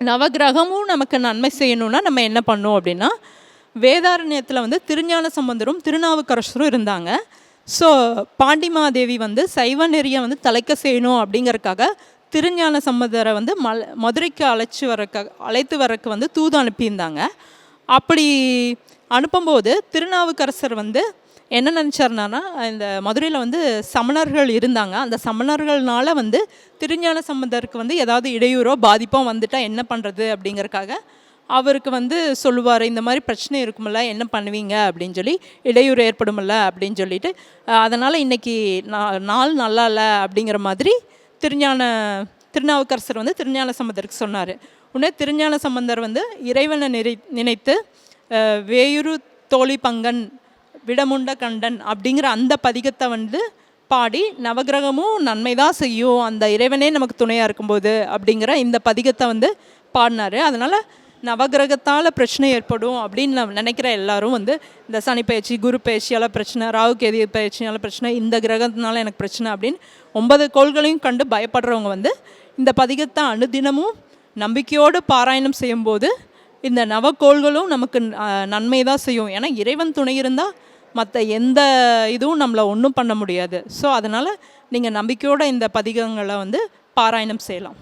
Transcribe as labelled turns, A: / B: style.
A: நவகிரகமும் நமக்கு நன்மை செய்யணும்னா நம்ம என்ன பண்ணோம் அப்படின்னா, வேதாரண்யத்தில் வந்து திருஞான சம்பந்தரும் திருநாவுக்கரசரும் இருந்தாங்க. ஸோ பாண்டிமாதேவி வந்து சைவ நெறியை வந்து தலைக்க செய்யணும் அப்படிங்கறக்காக திருஞான சம்பந்தரை வந்து மதுரைக்கு அழைத்து வரக்கு வந்து தூது அனுப்பியிருந்தாங்க. அப்படி அனுப்பும்போது திருநாவுக்கரசர் வந்து என்ன நினச்சாருனா, இந்த மதுரையில் வந்து சமணர்கள் இருந்தாங்க. அந்த சமணர்கள்னால வந்து திருஞான சம்பந்தருக்கு வந்து ஏதாவது இடையூறோ பாதிப்போ வந்துட்டால் என்ன பண்ணுறது அப்படிங்கறக்காக அவருக்கு வந்து சொல்லுவார், இந்த மாதிரி பிரச்சனை இருக்குமில்ல, என்ன பண்ணுவீங்க அப்படின்னு சொல்லி, இடையூறு ஏற்படுமில்ல அப்படின்னு சொல்லிட்டு, அதனால் இன்றைக்கி நாள் நல்லா இல்லை அப்படிங்கிற மாதிரி திருநாவுக்கரசர் வந்து திருஞான சம்பந்தருக்கு சொன்னார். உடனே திருஞான சம்பந்தர் வந்து இறைவனை நினைத்து வேயுரு தோழி பங்கன் விடமுண்ட கண்டன் அப்படிங்கிற அந்த பதிகத்தை வந்து பாடி, நவகிரகமும் நன்மை தான் செய்யும், அந்த இறைவனே நமக்கு துணையாக இருக்கும்போது அப்படிங்கிற இந்த பதிகத்தை வந்து பாடினார். அதனால் நவகிரகத்தால் பிரச்சனை ஏற்படும் அப்படின்னு நான் நினைக்கிற எல்லாரும் வந்து இந்த சனி பயிற்சி, குரு பயிற்சியால் பிரச்சனை, ராகு கேது பயிற்சியால் பிரச்சனை, இந்த கிரகத்தினால எனக்கு பிரச்சனை அப்படின்னு 9 கோள்களையும் கண்டு பயப்படுறவங்க வந்து இந்த பதிகத்தை அனுதினமும் நம்பிக்கையோடு பாராயணம் செய்யும்போது இந்த நவக்கோள்களும் நமக்கு நன்மை தான் செய்யும். ஏன்னா இறைவன் துணை இருந்தால் மற்ற எந்த இதுவும் நம்மளை ஒன்றும் பண்ண முடியாது. ஸோ அதனால் நீங்கள் நம்பிக்கையோடு இந்த பதிகங்களை வந்து பாராயணம் செய்யலாம்.